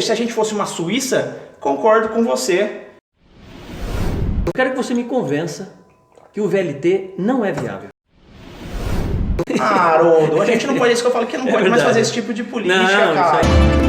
Se a gente fosse uma Suíça, concordo com você. Eu quero que você me convença que o VLT não é viável. Ah, Haroldo, a gente não pode, isso que eu falo que não pode mais fazer esse tipo de política, não, cara. Isso aí...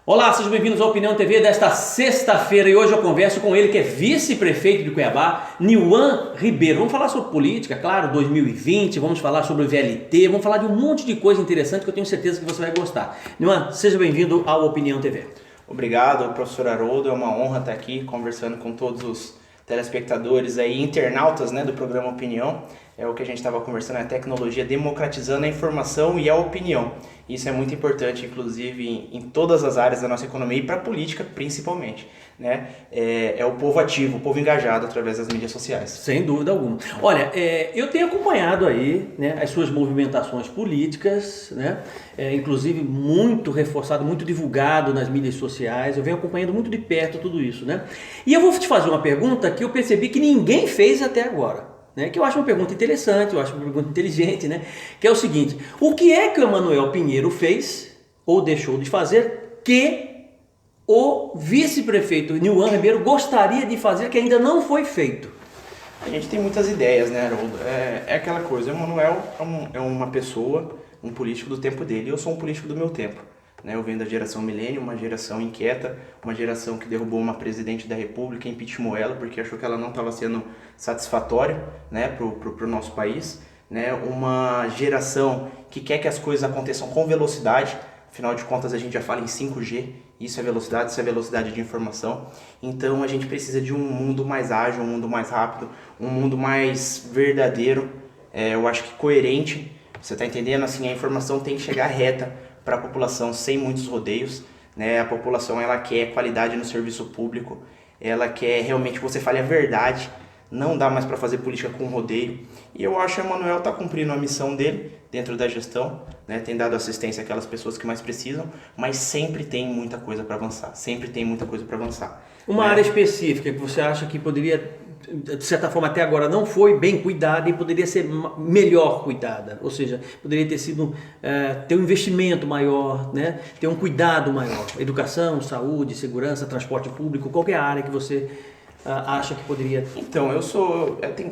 Olá, sejam bem-vindos ao Opinião TV desta sexta-feira e hoje eu converso com ele que é vice-prefeito de Cuiabá, Niuan Ribeiro. Vamos falar sobre política, claro, 2020, vamos falar sobre o VLT, vamos falar de um monte de coisa interessante que eu tenho certeza que você vai gostar. Niuan, seja bem-vindo ao Opinião TV. Obrigado, professor Haroldo, é uma honra estar aqui conversando com todos os telespectadores aí, internautas, né, do programa Opinião. É o que a gente estava conversando, a tecnologia democratizando a informação e a opinião. Isso é muito importante, inclusive, em todas as áreas da nossa economia e para a política, principalmente. Né? É o povo ativo, o povo engajado através das mídias sociais. Sem dúvida alguma. Olha, eu tenho acompanhado aí, né, as suas movimentações políticas, né, inclusive muito reforçado, muito divulgado nas mídias sociais. Eu venho acompanhando muito de perto tudo isso. Né? E eu vou te fazer uma pergunta que eu percebi que ninguém fez até agora. Né, que eu acho uma pergunta interessante, eu acho uma pergunta inteligente, né, que é o seguinte: o que é que o Emanuel Pinheiro fez ou deixou de fazer que o vice-prefeito Niuan Ribeiro gostaria de fazer que ainda não foi feito? A gente tem muitas ideias, né, Haroldo? É aquela coisa, o Emanuel é uma pessoa, um político do tempo dele, e eu sou um político do meu tempo. Né? Eu venho da geração milênio, uma geração inquieta, uma geração que derrubou uma presidente da república, impeachmentou ela porque achou que ela não estava sendo satisfatória, né, pro nosso país. Né? Uma geração que quer que as coisas aconteçam com velocidade, afinal de contas a gente já fala em 5G, isso é velocidade de informação. Então a gente precisa de um mundo mais ágil, um mundo mais rápido, um mundo mais verdadeiro, eu acho que coerente. Você está entendendo? Assim, a informação tem que chegar reta para a população sem muitos rodeios, né? A população ela quer qualidade no serviço público, ela quer realmente que você fale a verdade, não dá mais para fazer política com rodeio. E eu acho que o Emanuel está cumprindo a missão dele dentro da gestão, né? Tem dado assistência àquelas pessoas que mais precisam, mas sempre tem muita coisa para avançar, Uma área específica que você acha que poderia, de certa forma até agora não foi bem cuidada e poderia ser melhor cuidada, ou seja, poderia ter sido ter um investimento maior, né? Ter um cuidado maior, educação, saúde, segurança, transporte público, qualquer área que você acha que poderia... Então,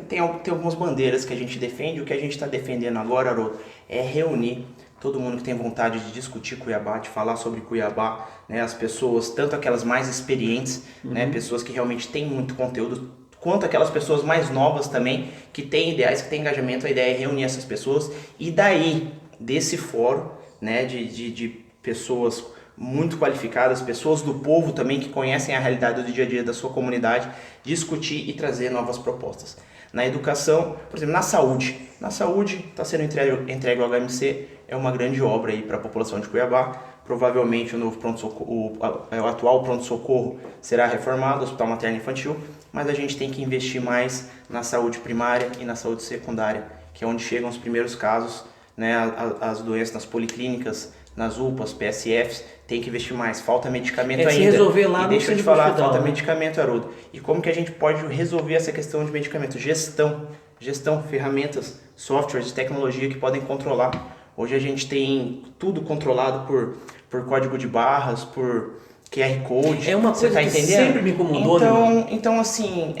tem algumas bandeiras que a gente defende. O que a gente está defendendo agora, Haroldo, é reunir todo mundo que tem vontade de discutir Cuiabá, de falar sobre Cuiabá, né? As pessoas, tanto aquelas mais experientes, né? Pessoas que realmente têm muito conteúdo, quanto aquelas pessoas mais novas também, que têm ideais, que têm engajamento. A ideia é reunir essas pessoas e daí, desse fórum, né, de pessoas muito qualificadas, pessoas do povo também que conhecem a realidade do dia a dia da sua comunidade, discutir e trazer novas propostas. Na educação, por exemplo, na saúde está sendo entregue ao HMC, é uma grande obra aí para a população de Cuiabá. Provavelmente o novo pronto-socorro, o atual pronto-socorro será reformado, o Hospital Materno Infantil, mas a gente tem que investir mais na saúde primária e na saúde secundária, que é onde chegam os primeiros casos, né, as doenças nas policlínicas, nas UPAs, PSFs, tem que investir mais. Falta medicamento ainda. Se resolver lá, e deixa eu te falar, hospital, falta né? medicamento, Haroldo. E como que a gente pode resolver essa questão de medicamento? Gestão, ferramentas, softwares, tecnologia que podem controlar. Hoje a gente tem tudo controlado por código de barras, por QR Code. É uma coisa tá que entendendo? sempre me incomodou. Então assim,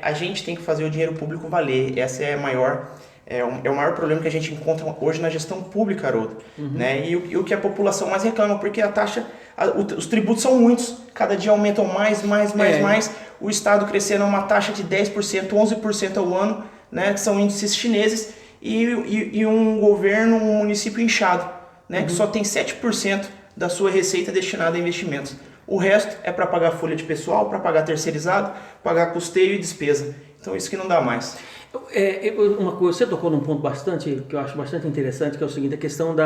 a gente tem que fazer o dinheiro público valer. Essa é o maior problema que a gente encontra hoje na gestão pública, Haroldo. Né? E o que a população mais reclama, porque a taxa, os tributos são muitos, cada dia aumentam mais. O Estado crescendo a uma taxa de 10%, 11% ao ano, né? Que são índices chineses, e um governo, um município inchado, né? Que só tem 7% da sua receita destinada a investimentos. O resto é para pagar folha de pessoal, para pagar terceirizado, pagar custeio e despesa. Então isso que não dá mais. Uma coisa, você tocou num ponto que eu acho bastante interessante, que é o seguinte: a questão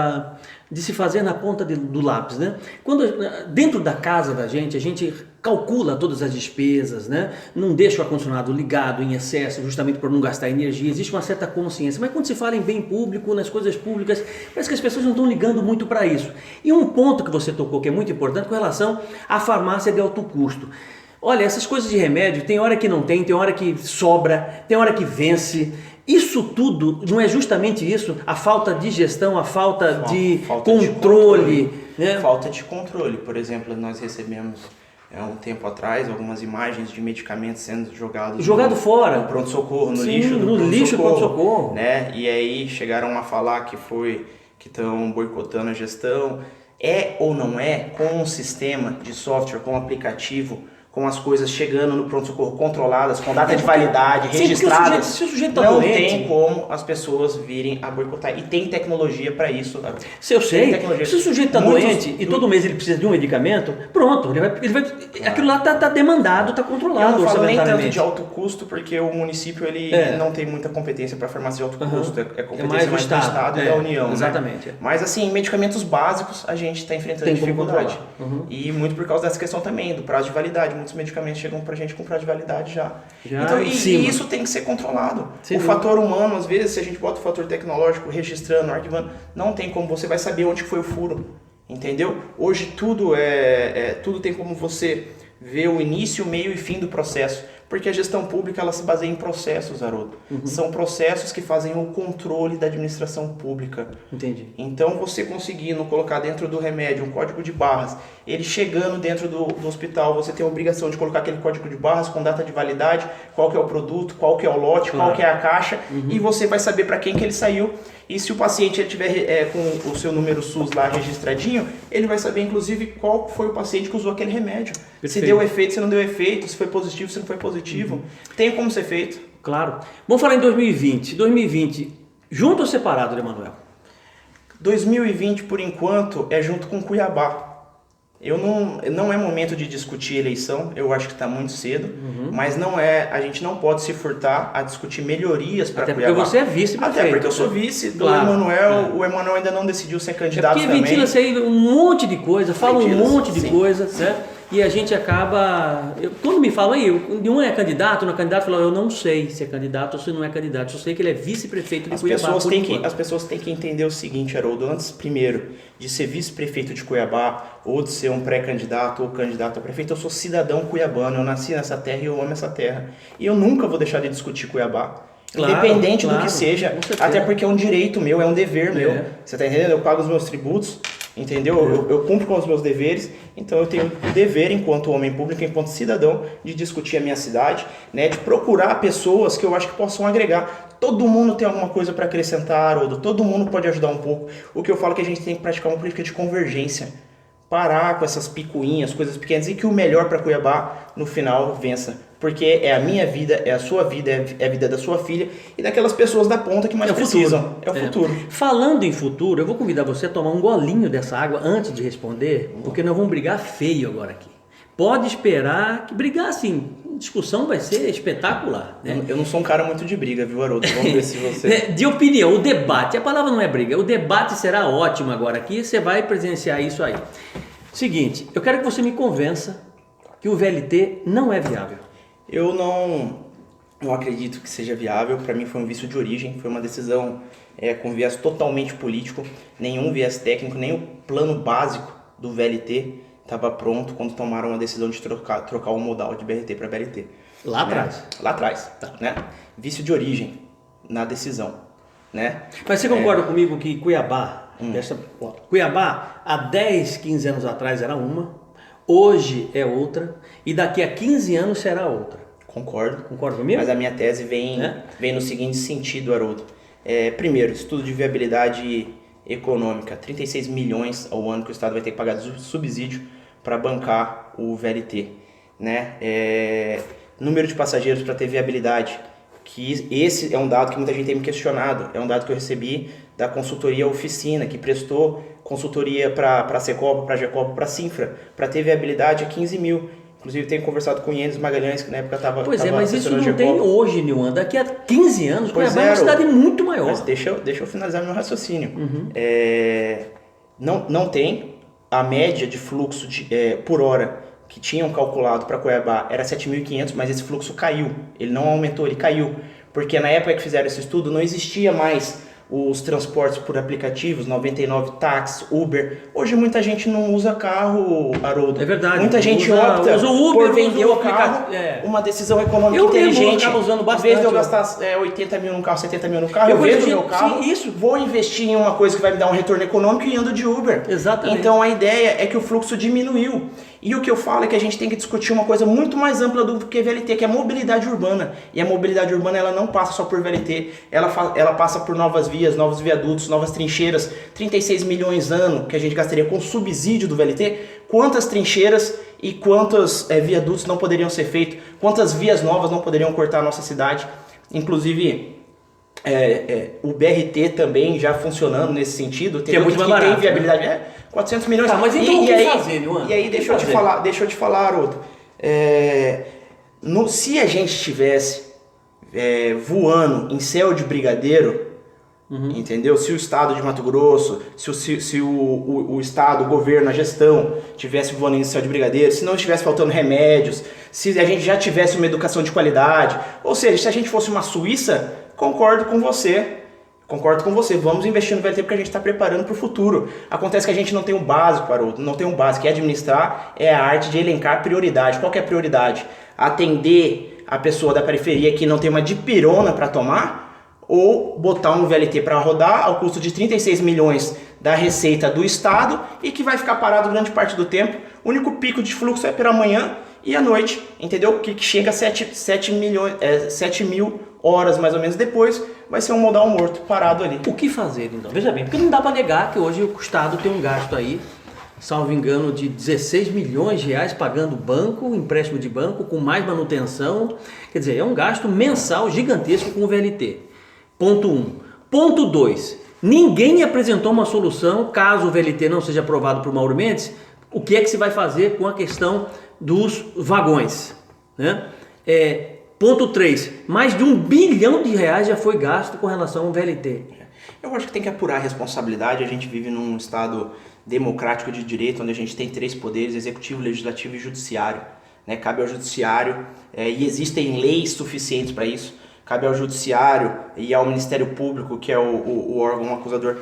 de se fazer na ponta do lápis, né? Quando dentro da casa da gente, a gente calcula todas as despesas, né? Não deixa o ar-condicionado ligado em excesso, justamente por não gastar energia. Existe uma certa consciência, mas quando se fala em bem público, nas coisas públicas, parece que as pessoas não estão ligando muito para isso. E um ponto que você tocou que é muito importante com relação à farmácia de alto custo. Olha, essas coisas de remédio, tem hora que não tem hora que sobra, tem hora que vence. Isso tudo não é justamente isso? A falta de gestão, a falta de Falta controle, né? Falta de controle. Por exemplo, nós recebemos um tempo atrás algumas imagens de medicamentos sendo jogados Fora. no pronto-socorro, no Sim, lixo do lixo do pronto-socorro. né? E aí chegaram a falar que estão boicotando a gestão. É ou não é com um sistema de software, com um aplicativo, com as coisas chegando no pronto-socorro controladas, com data de validade, registradas, se o sujeito tá não doente, tem como as pessoas virem a boicotar. E tem tecnologia para isso. Se eu sei, se o sujeito está doente e todo mês ele precisa de um medicamento, pronto, aquilo lá está demandado, está controlado. Eu não falo nem tanto de alto custo, porque o município ele não tem muita competência para farmácia de alto custo, é competência mais do Estado e da União. Exatamente. Né? Mas assim, medicamentos básicos a gente está enfrentando dificuldade. E muito por causa dessa questão também, do prazo de validade. Muitos medicamentos chegam pra gente com prazo de validade já. Então, e isso tem que ser controlado. O fator humano, às vezes, se a gente bota o fator tecnológico registrando, arquivando, não tem como você vai saber onde foi o furo. Entendeu? Hoje tudo tudo tem como você ver o início, meio e fim do processo. Porque a gestão pública ela se baseia em processos, Haroldo. São processos que fazem o controle da administração pública. Entendi. Então você conseguindo colocar dentro do remédio um código de barras, ele chegando dentro do hospital, você tem a obrigação de colocar aquele código de barras com data de validade, qual que é o produto, qual que é o lote, qual que é a caixa, e você vai saber para quem que ele saiu. E se o paciente ele tiver com o seu número SUS lá registradinho, ele vai saber inclusive qual foi o paciente que usou aquele remédio. Perfeito. Se deu efeito, se não deu efeito, se foi positivo, se não foi positivo. Tem como ser feito. Claro. Vamos falar em 2020. 2020, junto ou separado, Emanuel? 2020, por enquanto, é junto com Cuiabá. Não é momento de discutir eleição, eu acho que está muito cedo, mas a gente não pode se furtar a discutir melhorias para Cuiabá. Até porque você é vice-prefeito. Até porque eu sou vice do Emanuel, o Emanuel ainda não decidiu ser candidato porque também. ventila-se aí um monte de coisa, fala um monte de coisa, né? E a gente acaba... Quando me falam aí, um é candidato, não é candidato, eu falo, eu não sei se é candidato ou se não é candidato, eu sei que ele é vice-prefeito de Cuiabá. As pessoas têm que entender o seguinte, Haroldo, antes, primeiro, de ser vice-prefeito de Cuiabá, ou de ser um pré-candidato ou candidato a prefeito, eu sou cidadão cuiabano, eu nasci nessa terra e eu amo essa terra. E eu nunca vou deixar de discutir Cuiabá. Independente do que seja, até porque é um direito meu, é um dever meu. Você tá entendendo? Eu pago os meus tributos, entendeu? Eu cumpro com os meus deveres, então eu tenho o dever, enquanto homem público, enquanto cidadão, de discutir a minha cidade, né? De procurar pessoas que eu acho que possam agregar. Todo mundo tem alguma coisa para acrescentar, Haroldo, todo mundo pode ajudar um pouco. O que eu falo é que a gente tem que praticar uma política de convergência. Parar com essas picuinhas, coisas pequenas, e que o melhor para Cuiabá, no final, vença. Porque é a minha vida, é a sua vida, é a vida da sua filha e daquelas pessoas da ponta que mais precisam. É o futuro. Falando em futuro, eu vou convidar você a tomar um golinho dessa água antes de responder, porque nós vamos brigar feio agora aqui. Pode esperar que brigar assim, a discussão vai ser espetacular. Né? Eu não sou um cara muito de briga, viu, Haroldo? Vamos ver se você... De opinião, o debate, a palavra não é briga, o debate será ótimo agora aqui, você vai presenciar isso aí. Seguinte, eu quero que você me convença que o VLT não é viável. Eu não acredito que seja viável, para mim foi um vício de origem, foi uma decisão com viés totalmente político, nenhum viés técnico, nem o plano básico do VLT estava pronto quando tomaram a decisão de trocar o modal de BRT para VLT. Lá atrás? Lá atrás, né? Vício de origem na decisão, né? Mas você concorda comigo que Cuiabá, Cuiabá há 10, 15 anos atrás era uma, hoje é outra e daqui a 15 anos será outra? Concordo. Concorda comigo? Mas a minha tese vem no seguinte sentido, Haroldo. Primeiro, estudo de viabilidade econômica, 36 milhões ao ano que o Estado vai ter que pagar de subsídio para bancar o VLT, né? Número de passageiros para ter viabilidade, que esse é um dado que muita gente tem me questionado, é um dado que eu recebi da consultoria Oficina, que prestou consultoria para a Secopa, para a Gecopa, para a Sinfra, para ter viabilidade a 15 mil. Inclusive, tenho conversado com o Enes Magalhães, que na época estava... Pois mas isso não tem hoje, Nilman. Daqui a 15 anos, Cuiabá é uma cidade muito maior. Mas deixa eu finalizar meu raciocínio. Não tem a média de fluxo por hora que tinham calculado para Cuiabá era 7.500, mas esse fluxo caiu. Ele não aumentou, ele caiu. Porque na época que fizeram esse estudo, não existia mais os transportes por aplicativos, 99 táxi, Uber. Hoje muita gente não usa carro, Haroldo. É verdade. Muita gente opta usa o Uber, por vender o carro, é. uma decisão econômica Eu inteligente. mesmo usando bastante. Em vez de eu gastar 80 mil num carro, 70 mil no carro, eu vendo meu carro, sim, isso. vou investir em uma coisa que vai me dar um retorno econômico e ando de Uber. Exatamente. Então a ideia é que o fluxo diminuiu. E o que eu falo é que a gente tem que discutir uma coisa muito mais ampla do que VLT, que é a mobilidade urbana. E a mobilidade urbana ela não passa só por VLT, ela passa por novas vias, novos viadutos, novas trincheiras. 36 milhões ano que a gente gastaria com subsídio do VLT. Quantas trincheiras e quantos viadutos não poderiam ser feitos? Quantas vias novas não poderiam cortar a nossa cidade? Inclusive, o BRT também já funcionando nesse sentido. Que é muito mais barato, tem viabilidade. Né? 400 milhões. Tá, mas então o que fazer, Luan? E aí, deixa eu te falar, Haroldo. Se a gente estivesse voando em céu de brigadeiro, entendeu? Se o estado de Mato Grosso, se o estado, o governo, a gestão tivesse voando em céu de brigadeiro, se não estivesse faltando remédios, se a gente já tivesse uma educação de qualidade, ou seja, se a gente fosse uma Suíça, concordo com você, vamos investir no VLT porque a gente está preparando para o futuro. Acontece que a gente não tem um básico, Haroldo, não tem um básico, que administrar é a arte de elencar prioridade. Qual que é a prioridade? Atender a pessoa da periferia que não tem uma dipirona para tomar, ou botar um VLT para rodar ao custo de 36 milhões da receita do estado e que vai ficar parado grande parte do tempo. O único pico de fluxo é pela manhã e à noite, entendeu? Que chega a 7 mil horas mais ou menos depois, vai ser um modal morto, parado ali. O que fazer então? Veja bem, porque não dá para negar que hoje o Estado tem um gasto aí, salvo engano, de 16 milhões de reais pagando banco, empréstimo de banco, com mais manutenção. Quer dizer, é um gasto mensal gigantesco com o VLT. Ponto 1. Ponto 2. Ninguém apresentou uma solução, caso o VLT não seja aprovado por Mauro Mendes, o que é que se vai fazer com a questão dos vagões, né? Ponto 3, mais de R$1 bilhão já foi gasto com relação ao VLT. Eu acho que tem que apurar a responsabilidade. A gente vive num estado democrático de direito, onde a gente tem 3 poderes, executivo, legislativo e judiciário. Né? Cabe ao judiciário, e existem leis suficientes para isso, cabe ao judiciário e ao Ministério Público, que é o órgão acusador,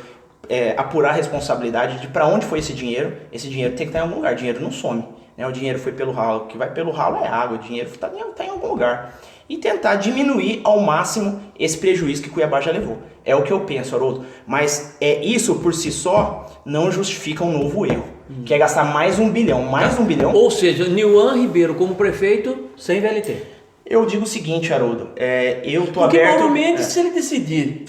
apurar a responsabilidade de para onde foi esse dinheiro. Esse dinheiro tem que estar em algum lugar, dinheiro não some. Né? O dinheiro foi pelo ralo, o que vai pelo ralo é água, o dinheiro está em algum lugar. E tentar diminuir ao máximo esse prejuízo que Cuiabá já levou. É o que eu penso, Haroldo. Mas isso por si só não justifica um novo erro. Que é gastar mais R$1 bilhão, R$1 bilhão. Ou seja, Nilvan Ribeiro como prefeito sem VLT. Eu digo o seguinte, Haroldo, eu tô porque aberto... Porque Mauro Mendes, se ele decidir,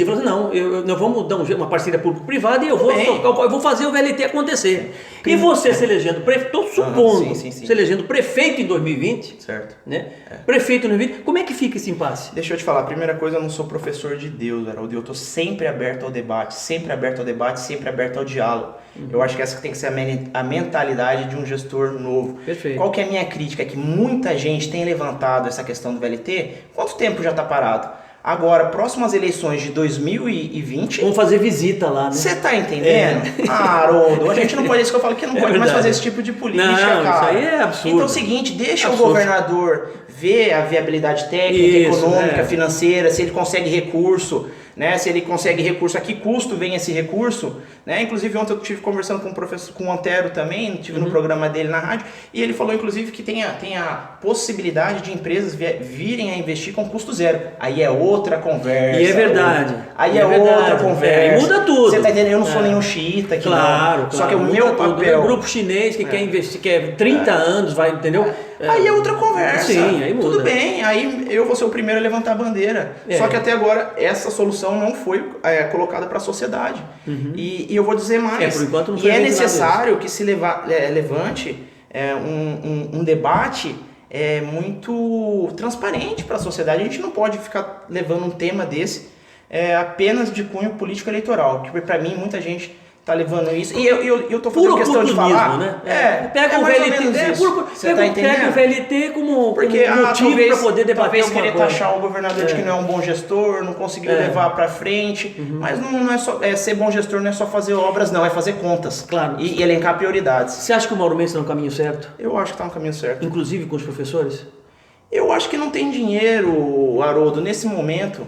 falar assim, não, nós vamos dar uma parceria público-privada e eu vou fazer o VLT acontecer. E você se elegendo prefeito, estou supondo, se elegendo prefeito em 2020, certo. Né? Prefeito em 2020, como é que fica esse impasse? Deixa eu te falar, a primeira coisa, eu não sou professor de Deus, Haroldo, eu estou sempre aberto ao debate, sempre aberto ao diálogo. Eu acho que essa tem que ser a mentalidade de um gestor novo. Perfeito. Qual que é a minha crítica? É que muita gente tem levantado essa questão do VLT. Quanto tempo já está parado? Agora, próximas eleições de 2020... Vamos fazer visita lá, né? Você tá entendendo? Haroldo, a gente não pode... Isso que eu falo que não pode mais fazer esse tipo de política, não, cara. Isso aí é absurdo. Então é o seguinte, deixa o governador ver a viabilidade técnica, econômica, financeira, se ele consegue recurso... Né, se ele consegue recurso, a que custo vem esse recurso, né? Inclusive ontem eu estive conversando com o professor, com o Antero também, estive no programa dele na rádio, e ele falou inclusive que tem a possibilidade de empresas virem a investir com custo zero. Aí é outra conversa. E é verdade. Aí é outra conversa. E muda tudo. Você tá entendendo? Eu não sou nenhum xiita aqui, claro. Só que o meu papel... É um grupo chinês que quer investir, quer 30 anos, vai, entendeu? Aí é outra conversa. Sim, aí muda. Tudo bem, aí eu vou ser o primeiro a levantar a bandeira. Só que até agora essa solução não foi colocada para a sociedade. E eu vou dizer mais. Por enquanto não foi. E é necessário que se levante um debate muito transparente para a sociedade. A gente não pode ficar levando um tema desse apenas de cunho político eleitoral. Que para mim muita gente tá levando isso. E eu tô fazendo questão de falar. Né? Pega o VLT, pega o VLT como motivo para poder debater talvez querer taxar o governador de que não é um bom gestor, não conseguiu levar para frente. Mas não é só ser bom gestor, não é só fazer obras, não, é fazer contas. Claro. E elencar prioridades. Você acha que o Mauro Mendes está no caminho certo? Eu acho que está no caminho certo. Inclusive com os professores? Eu acho que não tem dinheiro, Haroldo, nesse momento.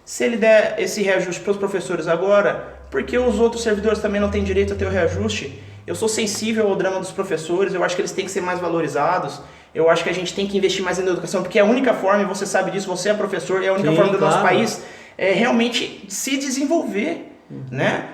Se ele der esse reajuste para os professores agora, por que os outros servidores também não têm direito a ter o reajuste? Eu sou sensível ao drama dos professores, eu acho que eles têm que ser mais valorizados, eu acho que a gente tem que investir mais na educação, porque é a única forma, e você sabe disso, você é professor, é a única forma do nosso país realmente se desenvolver. Né?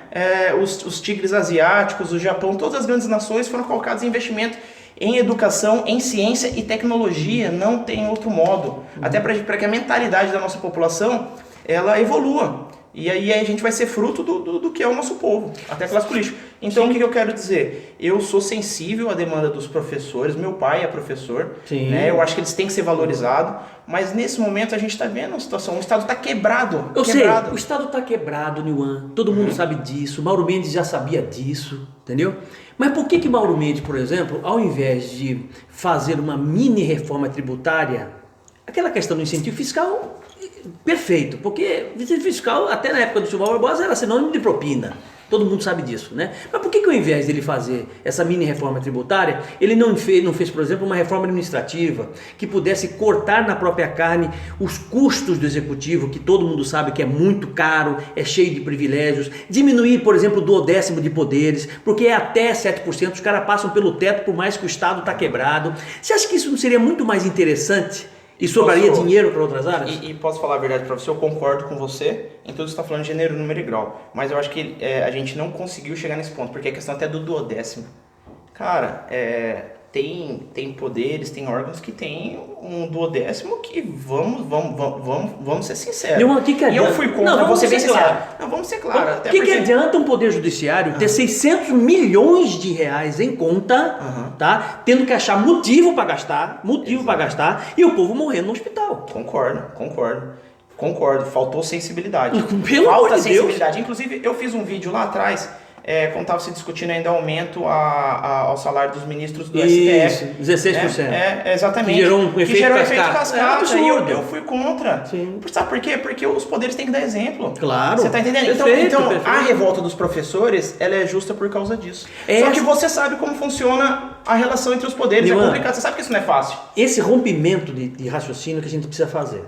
Os tigres asiáticos, o Japão, todas as grandes nações foram colocadas em investimento em educação, em ciência e tecnologia, não tem outro modo. Até para que a mentalidade da nossa população ela evolua. E aí a gente vai ser fruto do que é o nosso povo, até classe política. Então, o que eu quero dizer? Eu sou sensível à demanda dos professores, meu pai é professor, né? Eu acho que eles têm que ser valorizados, mas nesse momento a gente está vendo uma situação, o Estado está quebrado. Eu sei, o Estado está quebrado, Niuan, todo mundo sabe disso, Mauro Mendes já sabia disso, entendeu? Mas por que Mauro Mendes, por exemplo, ao invés de fazer uma mini reforma tributária, aquela questão do incentivo fiscal... Perfeito, porque incentivo fiscal até na época do Silvio Barbosa era sinônimo de propina, todo mundo sabe disso, né? Mas por que ao invés dele fazer essa mini reforma tributária, ele não fez, por exemplo, uma reforma administrativa que pudesse cortar na própria carne os custos do executivo, que todo mundo sabe que é muito caro, é cheio de privilégios, diminuir, por exemplo, o 1/10 de poderes, porque é até 7%, os caras passam pelo teto por mais que o Estado está quebrado. Você acha que isso não seria muito mais interessante? E sobraria dinheiro para outras áreas? E posso falar a verdade para você, eu concordo com você em tudo que você está falando de gênero, número e grau. Mas eu acho que a gente não conseguiu chegar nesse ponto, porque é questão até do 1/10. Cara, tem poderes, tem órgãos que tem um 1/10 que vamos ser sinceros. E eu fui contra, vou ser bem sincero. Não, vamos ser claros. O que adianta um poder judiciário ter 600 milhões de reais em conta, tá? Tendo que achar motivo para gastar, e o povo morrendo no hospital? Concordo. Faltou sensibilidade. Falta sensibilidade. Inclusive, eu fiz um vídeo lá atrás, quando estava se discutindo ainda aumento ao salário dos ministros do STF. 16%. Exatamente. Que gerou um efeito cascata. Eu fui contra. Sim. Sabe por quê? Porque os poderes têm que dar exemplo. Claro. Você está entendendo? Perfeito. A revolta dos professores, ela é justa por causa disso. Só que você sabe como funciona a relação entre os poderes. É complicado. Você sabe que isso não é fácil. Esse rompimento de raciocínio que a gente precisa fazer.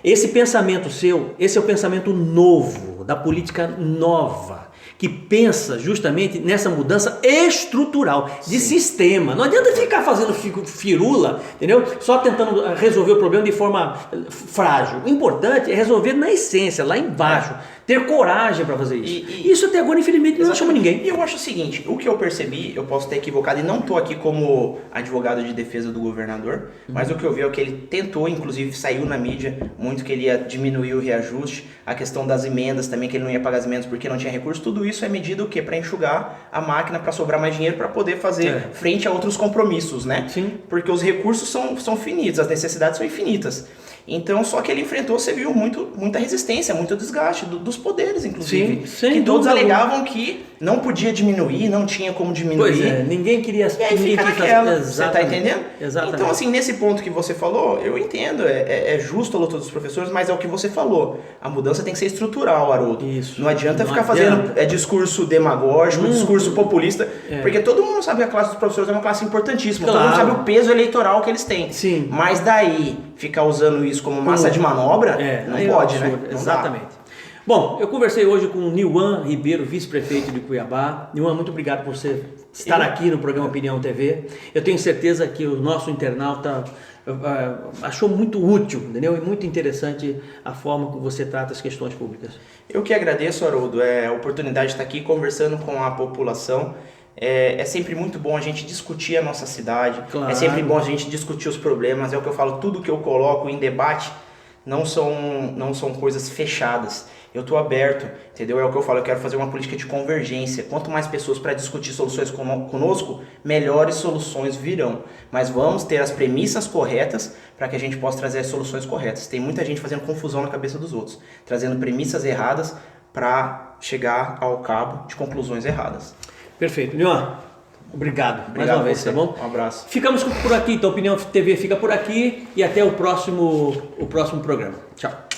Esse pensamento seu, esse é o pensamento novo, da política nova, que pensa justamente nessa mudança estrutural, de sistema. Não adianta ficar fazendo firula, entendeu? Só tentando resolver o problema de forma frágil. O importante é resolver na essência, lá embaixo. Ter coragem para fazer isso. Isso até agora, infelizmente, não chama ninguém. E eu acho o seguinte, o que eu percebi, eu posso estar equivocado e não estou aqui como advogado de defesa do governador, mas o que eu vi é que ele tentou, inclusive saiu na mídia, muito que ele ia diminuir o reajuste, a questão das emendas também, que ele não ia pagar as emendas porque não tinha recurso, tudo isso é medida o quê? Para enxugar a máquina, para sobrar mais dinheiro, para poder fazer frente a outros compromissos, né? Sim. Porque os recursos são finitos, as necessidades são infinitas. Então, só que ele enfrentou, você viu, muita resistência, muito desgaste dos poderes, inclusive. Sim, que todos alegavam que não podia diminuir, não tinha como diminuir. Pois é, ninguém queria... E aí fica naquela, você tá entendendo? Exatamente. Então, assim, nesse ponto que você falou, eu entendo, é justo a luta dos professores, mas é o que você falou. A mudança tem que ser estrutural, Haroldo. Isso. Não adianta ficar fazendo discurso demagógico, discurso populista, porque todo mundo sabe que a classe dos professores é uma classe importantíssima, todo mundo sabe o peso eleitoral que eles têm. Sim. Mas daí, ficar usando isso como massa de manobra, não pode, né? Não exatamente. Bom, eu conversei hoje com o Niuan Ribeiro, vice-prefeito de Cuiabá. Niuan, muito obrigado por você estar aqui no programa Opinião TV. Eu tenho certeza que o nosso internauta achou muito útil, entendeu? E muito interessante a forma como você trata as questões públicas. Eu que agradeço, Haroldo, a oportunidade de estar aqui conversando com a população. É sempre muito bom a gente discutir a nossa cidade, claro. É sempre bom a gente discutir os problemas, é o que eu falo, tudo que eu coloco em debate não são coisas fechadas. Eu estou aberto, entendeu? É o que eu falo, eu quero fazer uma política de convergência. Quanto mais pessoas para discutir soluções conosco, melhores soluções virão. Mas vamos ter as premissas corretas para que a gente possa trazer as soluções corretas. Tem muita gente fazendo confusão na cabeça dos outros, trazendo premissas erradas para chegar ao cabo de conclusões erradas. Perfeito. Niuan, obrigado mais uma vez, tá bom? Um abraço. Ficamos por aqui, então a Opinião TV fica por aqui e até o próximo programa. Tchau.